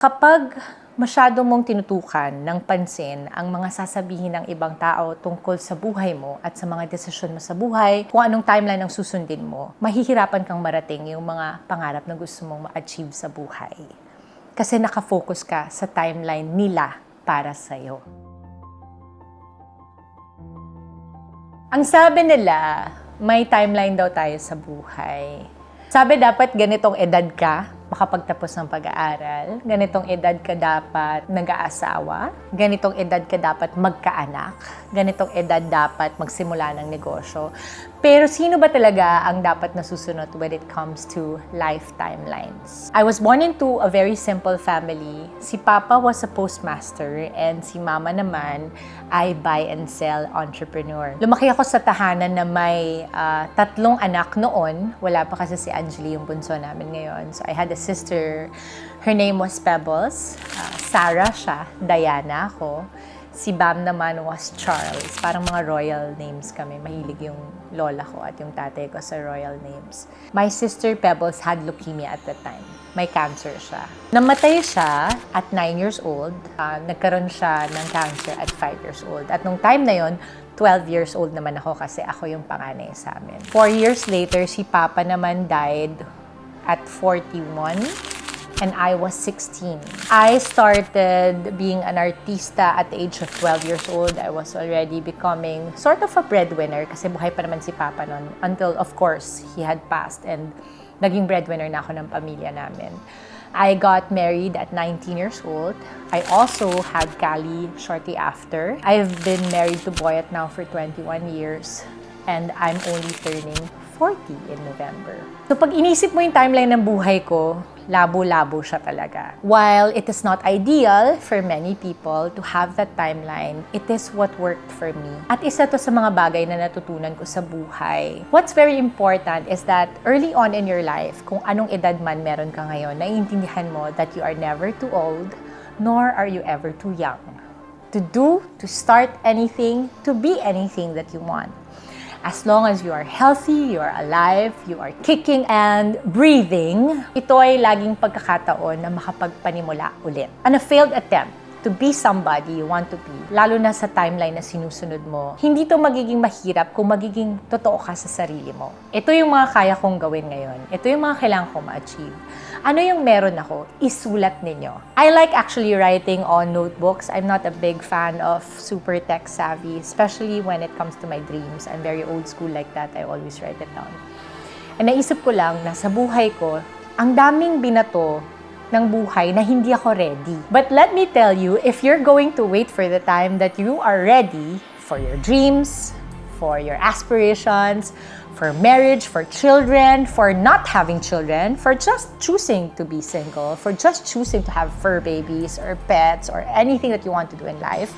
Kapag masyado mong tinutukan ng pansin ang mga sasabihin ng ibang tao tungkol sa buhay mo at sa mga desisyon mo sa buhay, kung anong timeline ang susundin mo, mahihirapan kang marating yung mga pangarap na gusto mong ma-achieve sa buhay. Kasi nakafocus ka sa timeline nila para sa'yo. Ang sabi nila, may timeline daw tayo sa buhay. Sabi dapat ganitong edad ka makapagtapos ng pag-aaral, ganitong edad ka dapat nag-aasawa, ganitong edad ka dapat magkaanak, ganitong edad dapat magsimula ng negosyo. Pero sino ba talaga ang dapat nasusunod when it comes to life timelines? I was born into a very simple family. Si Papa was a postmaster and si Mama naman ay buy and sell entrepreneur. Lumaki ako sa tahanan na may 3 anak noon. Wala pa kasi si Angeli yung bunso namin ngayon. So I had a sister. Her name was Pebbles. Sarah siya. Diana ako. Si Bam naman was Charles. Parang mga royal names kami. Mahilig yung lola ko at yung tatay ko sa royal names. My sister Pebbles had leukemia at the time. May cancer siya. Namatay siya at 9 years old. Nagkaroon siya ng cancer at 5 years old. At nung time na yon, 12 years old naman ako kasi ako yung panganay sa amin. 4 years later, si Papa naman died at 41. And I was 16. I started being an artista at the age of 12 years old. I was already becoming sort of a breadwinner kasi buhay pa naman si Papa noon until, of course, he had passed and naging breadwinner na ako ng pamilya namin. I got married at 19 years old. I also had Callie shortly after. I've been married to Boyet now for 21 years and I'm only turning 40 in November. So pag inisip mo yung timeline ng buhay ko, labo-labo siya talaga. While it is not ideal for many people to have that timeline, it is what worked for me. At isa to sa mga bagay na natutunan ko sa buhay. What's very important is that early on in your life, kung anong edad man meron ka ngayon, naiintindihan mo that you are never too old, nor are you ever too young. To start anything, to be anything that you want. As long as you are healthy, you are alive, you are kicking and breathing, ito ay laging pagkakataon na makapagpanimula ulit. And a failed attempt to be somebody you want to be, lalo na sa timeline na sinusunod mo, hindi to magiging mahirap kung magiging totoo ka sa sarili mo. Ito yung mga kaya kong gawin ngayon. Ito yung mga kailangan kong ma-achieve. Ano yung meron ako? Isulat ninyo. I like actually writing on notebooks. I'm not a big fan of super tech savvy, especially when it comes to my dreams. I'm very old school like that. I always write it down. And naisip ko lang na sa buhay ko, ang daming binato ng buhay na hindi ako ready. But let me tell you, if you're going to wait for the time that you are ready for your dreams, for your aspirations, for marriage, for children, for not having children, for just choosing to be single, for just choosing to have fur babies or pets or anything that you want to do in life,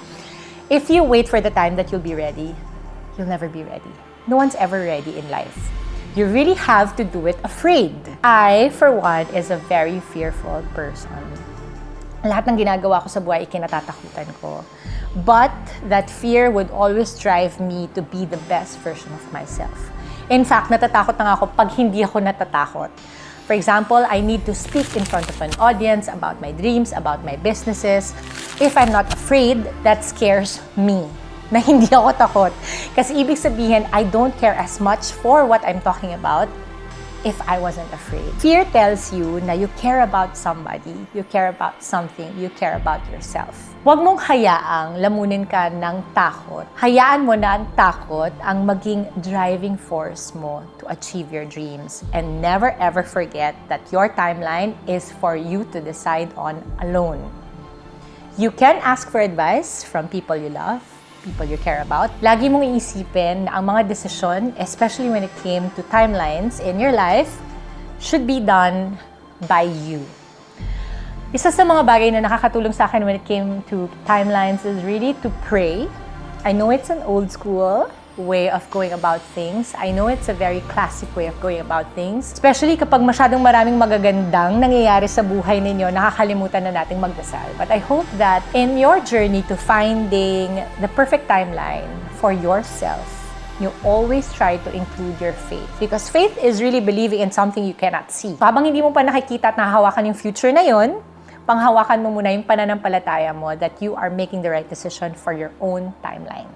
if you wait for the time that you'll be ready, you'll never be ready. No one's ever ready in life. You really have to do it afraid. I, for one, is a very fearful person. Lahat ng ginagawa ko sa buhay, ikinatatakutan ko. But that fear would always drive me to be the best version of myself. In fact, natatakot na nga ako pag hindi ako natatakot. For example, I need to speak in front of an audience about my dreams, about my businesses. If I'm not afraid, that scares me. Na hindi ako takot. Kasi ibig sabihin, I don't care as much for what I'm talking about if I wasn't afraid. Fear tells you na you care about somebody, you care about something, you care about yourself. Huwag mong hayaang lamunin ka ng takot. Hayaan mo na ang takot ang maging driving force mo to achieve your dreams. And never ever forget that your timeline is for you to decide on alone. You can ask for advice from people you love, people you care about. Lagi mong iisipin na ang mga desisyon, especially when it came to timelines in your life, should be done by you. Isa sa mga bagay na nakakatulong sa akin when it came to timelines is really to pray. I know it's an old school way of going about things. I know it's a very classic way of going about things. Especially kapag masyadong maraming magagandang nangyayari sa buhay ninyo, nakakalimutan na nating magdasal. But I hope that in your journey to finding the perfect timeline for yourself, you always try to include your faith. Because faith is really believing in something you cannot see. So, habang hindi mo pa nakikita at nahahawakan yung future na yon, panghawakan mo muna yung pananampalataya mo that you are making the right decision for your own timeline.